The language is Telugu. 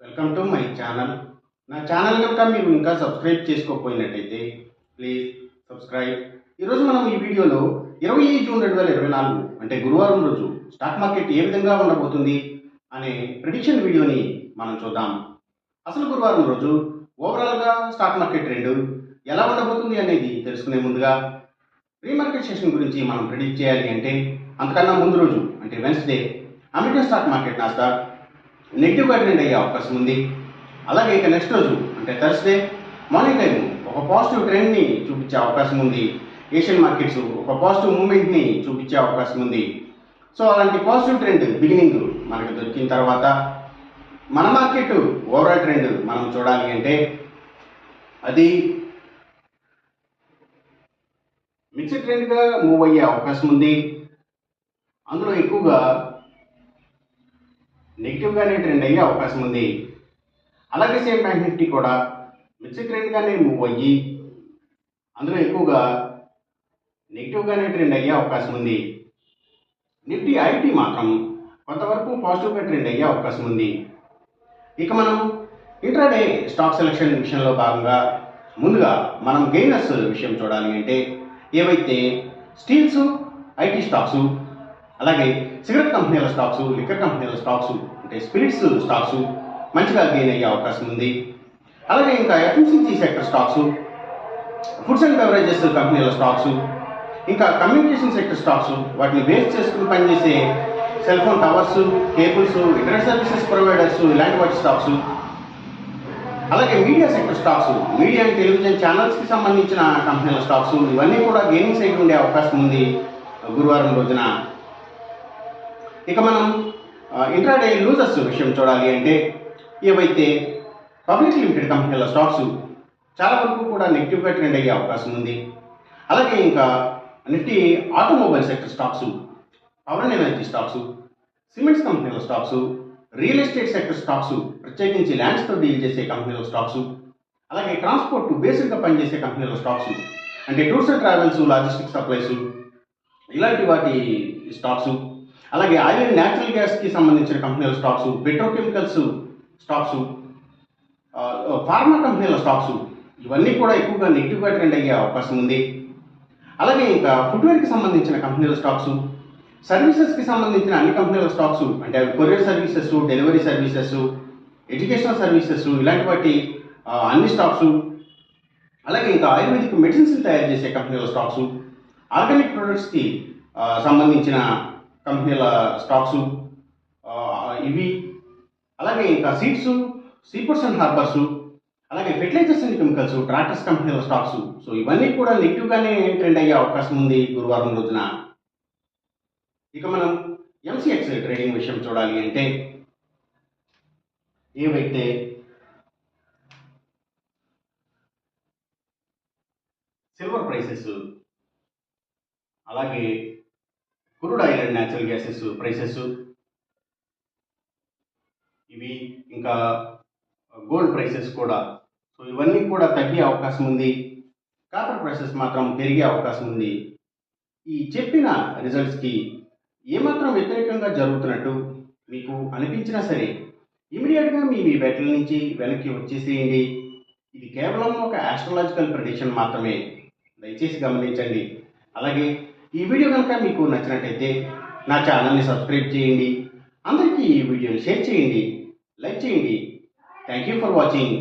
Welcome to my channel. నా ఛానల్ కనుక మీరు ఇంకా సబ్స్క్రైబ్ చేసుకోకపోయినట్టయితే ప్లీజ్ సబ్స్క్రైబ్. ఈరోజు మనం ఈ వీడియోలో 20 జూన్ 2024 అంటే గురువారం రోజు స్టాక్ మార్కెట్ ఏ విధంగా ఉండబోతుంది అనే ప్రిడిక్షన్ వీడియోని మనం చూద్దాం. అసలు గురువారం రోజు ఓవరాల్గా స్టాక్ మార్కెట్ ట్రెండ్ ఎలా ఉండబోతుంది అనేది తెలుసుకునే ముందుగా ప్రీ మార్కెట్ సెషన్ గురించి మనం ప్రిడిక్ట్ చేయాలి అంటే అంతకన్నా ముందు రోజు అంటే Wednesday American stock market Nasdaq నెగిటివ్గా ట్రెండ్ అయ్యే అవకాశం ఉంది. అలాగే ఇక నెక్స్ట్ రోజు అంటే థర్స్డే మార్నింగ్ టైం ఒక పాజిటివ్ ట్రెండ్ని చూపించే అవకాశం ఉంది. ఏషియన్ మార్కెట్స్ ఒక పాజిటివ్ మూమెంట్ని చూపించే అవకాశం ఉంది. సో అలాంటి పాజిటివ్ ట్రెండ్ బిగినింగ్ మనకు దొరికిన తర్వాత మన మార్కెట్ ఓవరాల్ ట్రెండ్ మనం చూడాలి అంటే అది మిక్స్డ్ ట్రెండ్గా మూవ్ అయ్యే అవకాశం ఉంది. అందులో ఎక్కువగా నెగిటివ్గానే ట్రెండ్ అయ్యే అవకాశం ఉంది. అలాగే సేమ్ బ్యాంక్ నిఫ్టీ కూడా మిక్స్డ్ ట్రెండ్గానే మూవ్ అయ్యి అందులో ఎక్కువగా నెగిటివ్గానే ట్రెండ్ అయ్యే అవకాశం ఉంది. నిఫ్టీ ఐటీ మాత్రం కొంతవరకు పాజిటివ్గా ట్రెండ్ అయ్యే అవకాశం ఉంది. ఇక మనం ఇంట్రాడే స్టాక్ సెలక్షన్ విషయంలో భాగంగా ముందుగా మనం గెయినర్స్ విషయం చూడాలి అంటే ఏవైతే స్టీల్స్, ఐటీ స్టాక్స్, అలాగే సిగరెట్ కంపెనీల స్టాక్స్, లిక్కర్ కంపెనీల స్టాక్స్ అంటే స్పిరిట్స్ స్టాక్స్ మంచిగా గెయిన్ అయ్యే అవకాశం ఉంది. అలాగే ఇంకా FMCG sector stocks, foods and beverages కంపెనీల స్టాక్స్, ఇంకా కమ్యూనికేషన్ సెక్టర్ స్టాక్స్ వాటిని బేస్ చేసుకుని పనిచేసే cell phone towers, cables, internet services providers ఇలాంటి వాటి స్టాక్స్, అలాగే media sector stocks, media and television ఛానల్స్కి సంబంధించిన కంపెనీల స్టాక్స్ ఇవన్నీ కూడా గెయినింగ్ సైడ్ ఉండే అవకాశం ఉంది గురువారం రోజున. ఇక మనం ఇంట్రాడే లూజర్స్ విషయం చూడాలి అంటే ఏవైతే పబ్లిక్ లిమిటెడ్ కంపెనీల స్టాక్స్ చాలా వరకు కూడా నెగిటివ్గా ట్రెండ్ అయ్యే అవకాశం ఉంది. అలాగే ఇంకా Nifty automobile sector stocks, power and energy stocks, cements కంపెనీల stocks, real estate sector stocks ప్రత్యేకించి ల్యాండ్స్తో డీల్ చేసే కంపెనీల స్టాక్స్, అలాగే ట్రాన్స్పోర్ట్ బేసిక్గా పనిచేసే కంపెనీల స్టాక్స్ అంటే tours and travels, logistic supplies ఇలాంటి వాటి స్టాక్స్, అలాగే ఆయిల్ అండ్ న్యాచురల్ గ్యాస్కి సంబంధించిన కంపెనీల స్టాక్స్, పెట్రోకెమికల్స్ స్టాక్స్, ఫార్మా కంపెనీల స్టాక్స్ ఇవన్నీ కూడా ఎక్కువగా నెగిటివ్గా ట్రెండ్ అయ్యే అవకాశం ఉంది. అలాగే ఇంకా ఫుట్వేర్కి సంబంధించిన కంపెనీల స్టాక్స్, సర్వీసెస్కి సంబంధించిన అన్ని కంపెనీల స్టాక్స్ అంటే అవి courier services, delivery services, educational services ఇలాంటి వాటి అన్ని స్టాక్స్, అలాగే ఇంకా ఆయుర్వేదిక్ మెడిసిన్స్ తయారు చేసే కంపెనీల స్టాక్స్, ఆర్గానిక్ ప్రొడక్ట్స్కి సంబంధించిన కంపెనీల స్టాక్స్ ఇవి, అలాగే ఇంకా సీడ్స్, సీఫుడ్స్ అండ్ హార్బర్స్, అలాగే ఫెర్టిలైజర్స్ అండ్ కెమికల్స్, ట్రాక్టర్స్ కంపెనీల స్టాక్స్. సో ఇవన్నీ కూడా నెగిటివ్గానే ట్రెండ్ అయ్యే అవకాశం ఉంది గురువారం రోజున. ఇక మనం ఎంసీఎక్స్ ట్రేడింగ్ విషయం చూడాలి అంటే ఏవైతే సిల్వర్ ప్రైసెస్, అలాగే crude oil and natural gases prices ఇవి, ఇంకా గోల్డ్ ప్రైసెస్ కూడా, సో ఇవన్నీ కూడా తగ్గే అవకాశం ఉంది. కాపర్ ప్రైసెస్ మాత్రం పెరిగే అవకాశం ఉంది. ఈ చెప్పిన రిజల్ట్స్కి ఏమాత్రం వ్యతిరేకంగా జరుగుతున్నట్టు మీకు అనిపించినా సరే ఇమీడియట్గా మీ బెట్ల నుంచి వెనక్కి వచ్చేసేయండి. ఇది కేవలం ఒక ఆస్ట్రాలజికల్ ప్రెడిక్షన్ మాత్రమే, దయచేసి గమనించండి. అలాగే ఈ వీడియో కనుక మీకు నచ్చినట్టయితే నా ఛానల్ని సబ్స్క్రైబ్ చేయండి, అందరికీ ఈ వీడియోని షేర్ చేయండి, లైక్ చేయండి. Thank you for watching.